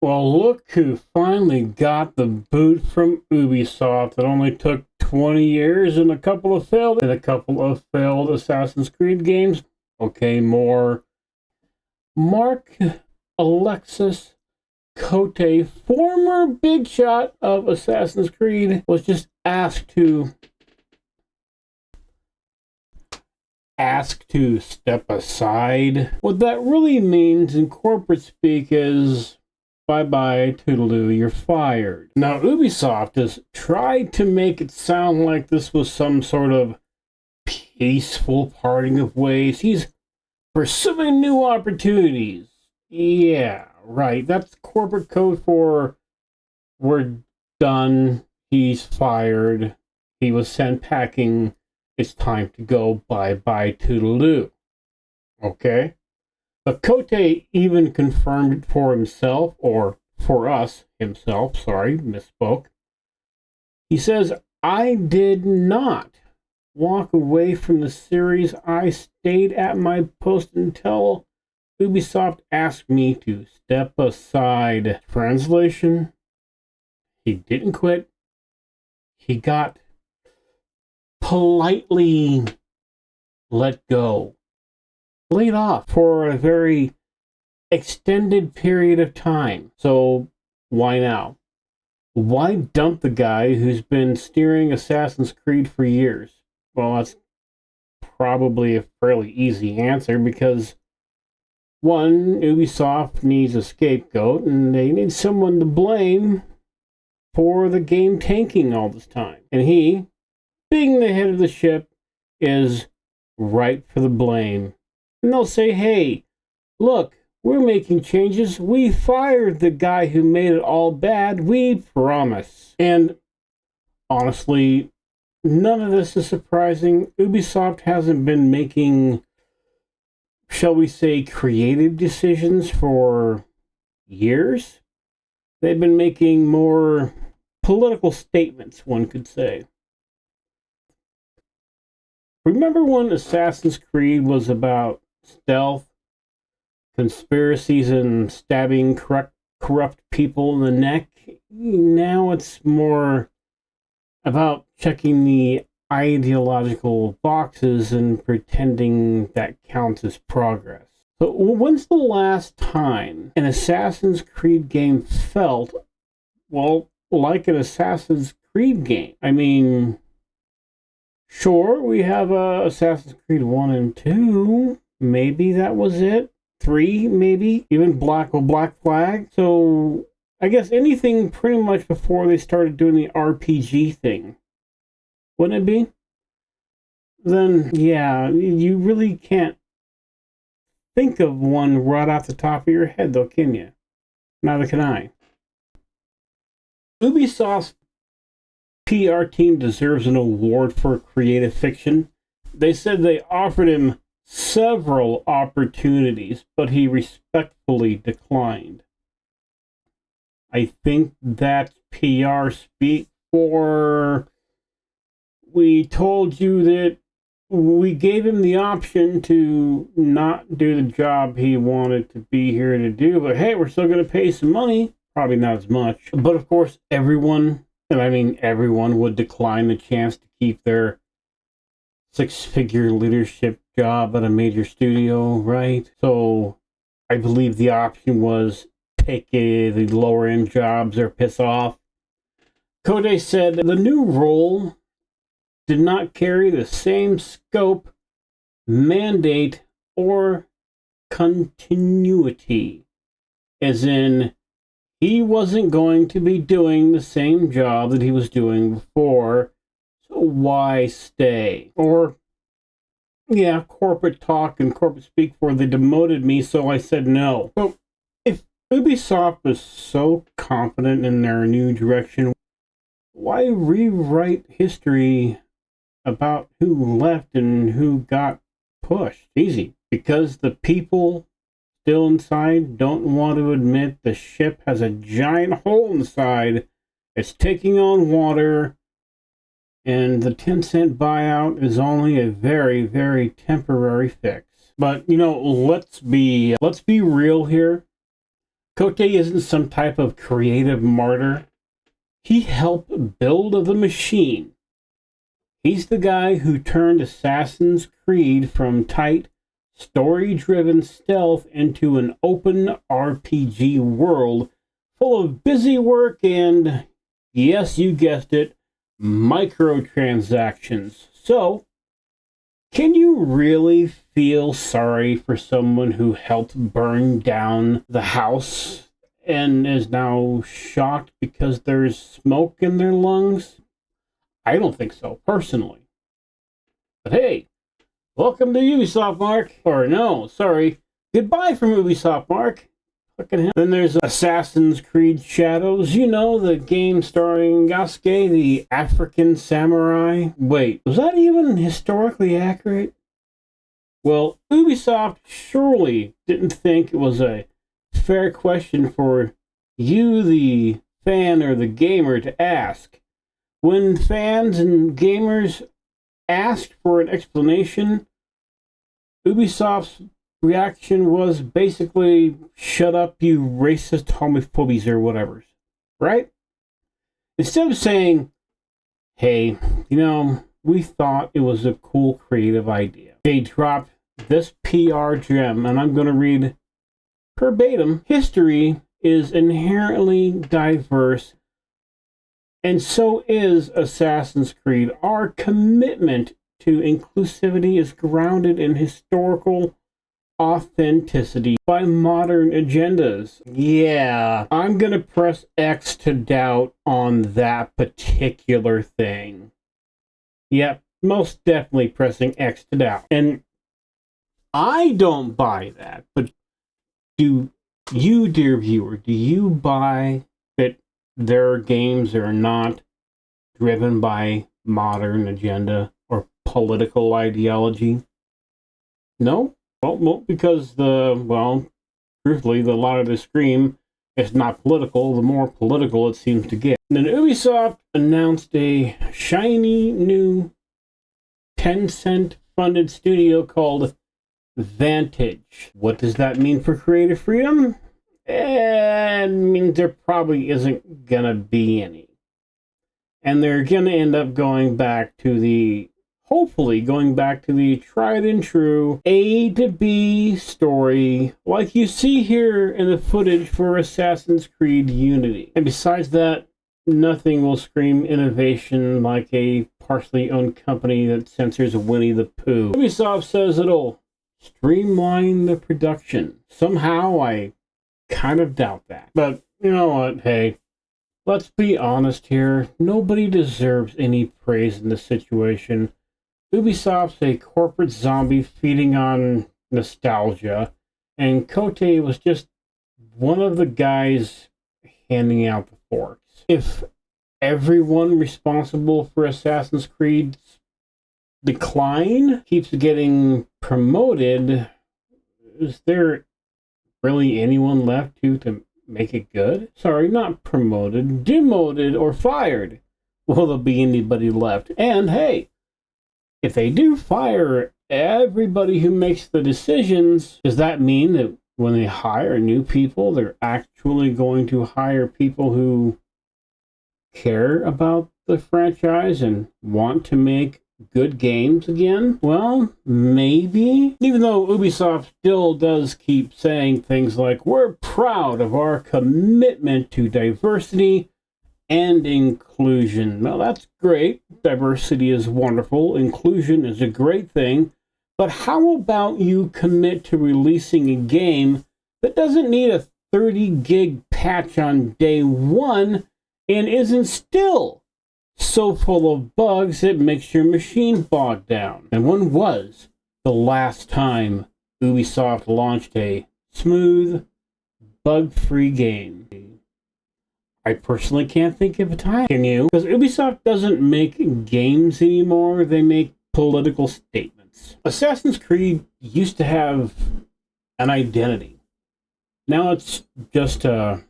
Well, look who finally got the boot from Ubisoft. It only took 20 years and a couple of failed Assassin's Creed games. Okay, more. Mark Alexis Cote, former big shot of Assassin's Creed, was just asked to step aside. What that really means in corporate speak is bye-bye, toodaloo, you're fired. Now, Ubisoft has tried to make it sound like this was some sort of peaceful parting of ways. He's pursuing new opportunities. Yeah, right. That's corporate code for we're done. He's fired. He was sent packing. It's time to go. Bye-bye, toodaloo. Okay? But Cote even confirmed it for himself, or for us, himself, sorry, misspoke. He says, I did not walk away from the series. I stayed at my post until Ubisoft asked me to step aside. Translation, he didn't quit. He got politely let go. Laid off for a very extended period of time. So why now? Why dump the guy who's been steering Assassin's Creed for years? Well, that's probably a fairly easy answer because one, Ubisoft needs a scapegoat and they need someone to blame for the game tanking all this time. And he, being the head of the ship, is right for the blame. And they'll say, hey, look, we're making changes. We fired the guy who made it all bad. We promise. And honestly, none of this is surprising. Ubisoft hasn't been making, shall we say, creative decisions for years. They've been making more political statements, one could say. Remember when Assassin's Creed was about stealth, conspiracies, and stabbing corrupt people in the neck? Now it's more about checking the ideological boxes and pretending that counts as progress. So when's the last time an Assassin's Creed game felt, well, like an Assassin's Creed game? I mean, sure, we have Assassin's Creed 1 and 2. Maybe that was it. 3, maybe. Even Black Flag. So, I guess anything pretty much before they started doing the RPG thing. Wouldn't it be? Then, yeah, you really can't think of one right off the top of your head, though, can you? Neither can I. Ubisoft's PR team deserves an award for creative fiction. They said they offered him several opportunities, but he respectfully declined. I think that's PR speak for, we told you that we gave him the option to not do the job he wanted to be here to do, but hey, we're still going to pay some money. Probably not as much. But of course, everyone would decline the chance to keep their six-figure leadership job at a major studio, right? So I believe the option was take the lower-end jobs or piss off. Cote said the new role did not carry the same scope, mandate, or continuity. As in, he wasn't going to be doing the same job that he was doing before, so why stay? Or, yeah, corporate talk and corporate speak for they demoted me, so I said no. So, if Ubisoft was so confident in their new direction, why rewrite history about who left and who got pushed? Easy. Because the people still inside don't want to admit the ship has a giant hole inside. It's taking on water, and the 10-cent buyout is only a very, very temporary fix. But, let's be real here. Kote isn't some type of creative martyr. He helped build the machine. He's the guy who turned Assassin's Creed from tight, story-driven stealth into an open RPG world full of busy work and, yes, you guessed it, microtransactions. So, can you really feel sorry for someone who helped burn down the house and is now shocked because there's smoke in their lungs? I don't think so, personally. But hey, welcome to Ubisoft, Mark. Or no, sorry, goodbye from Ubisoft, Mark. Fucking hell. Then there's Assassin's Creed Shadows. You know, the game starring Yasuke, the African samurai. Wait, was that even historically accurate? Well, Ubisoft surely didn't think it was a fair question for you, the fan or the gamer, to ask. When fans and gamers asked for an explanation, Ubisoft's reaction was basically, shut up, you racist homophobes or whatever, right? Instead of saying, hey, we thought it was a cool creative idea, they dropped this PR gem, and I'm going to read verbatim. History is inherently diverse, and so is Assassin's Creed. Our commitment to inclusivity is grounded in historical authenticity by modern agendas. Yeah, I'm gonna press X to doubt on that particular thing. Yep, most definitely pressing X to doubt. And I don't buy that, but do you, dear viewer, do you buy that their games are not driven by modern agenda or political ideology? No? Well, because truthfully, the louder the scream, it's not political, the more political it seems to get. And then Ubisoft announced a shiny new Tencent-funded studio called Vantage. What does that mean for creative freedom? It means there probably isn't gonna be any. And they're gonna end up hopefully going back to the tried and true A to B story, like you see here in the footage for Assassin's Creed Unity. And besides that, nothing will scream innovation like a partially owned company that censors Winnie the Pooh. Ubisoft says it'll streamline the production. Somehow, I kind of doubt that. But you know what, hey, let's be honest here. Nobody deserves any praise in this situation. Ubisoft's a corporate zombie feeding on nostalgia, and Kote was just one of the guys handing out the forks. If everyone responsible for Assassin's Creed's decline keeps getting promoted, is there really anyone left to make it good? Sorry, not promoted, demoted, or fired. Will there be anybody left? And hey, if they do fire everybody who makes the decisions, does that mean that when they hire new people, they're actually going to hire people who care about the franchise and want to make good games again? Well, maybe. Even though Ubisoft still does keep saying things like, we're proud of our commitment to diversity and inclusion. Well, that's great. Diversity is wonderful. Inclusion is a great thing. But how about you commit to releasing a game that doesn't need a 30 gig patch on day one and isn't still so full of bugs it makes your machine bog down? And when was the last time Ubisoft launched a smooth, bug-free game? I personally can't think of a time. Can you? Because Ubisoft doesn't make games anymore, they make political statements. Assassin's Creed used to have an identity. Now it's just a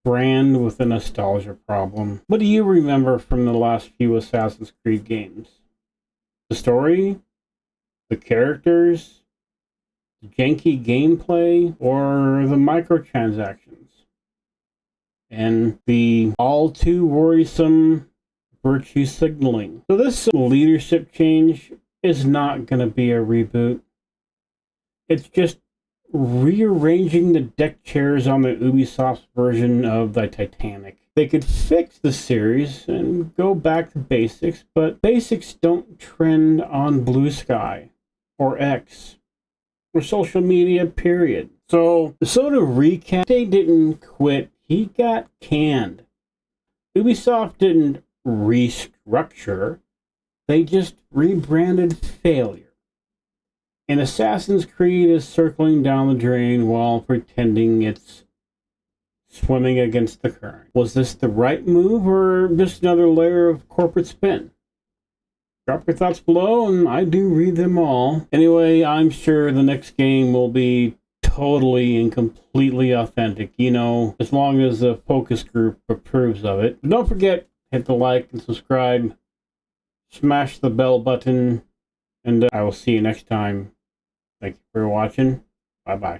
brand with a nostalgia problem. What do you remember from the last few Assassin's Creed games? The story? The characters? The janky gameplay? Or the microtransactions? and the all too worrisome virtue signaling. So this leadership change is not going to be a reboot. It's just rearranging the deck chairs on the Ubisoft version of the Titanic. They could fix the series and go back to basics, but basics don't trend on Blue Sky or X or social media, period. So to recap, they didn't quit, he got canned. Ubisoft didn't restructure, they just rebranded failure. And Assassin's Creed is circling down the drain while pretending it's swimming against the current. Was this the right move or just another layer of corporate spin? Drop your thoughts below, and I do read them all. Anyway, I'm sure the next game will be totally and completely authentic, you know, as long as the focus group approves of it. But don't forget, hit the like and subscribe, smash the bell button, and I will see you next time. Thank you for watching. Bye-bye.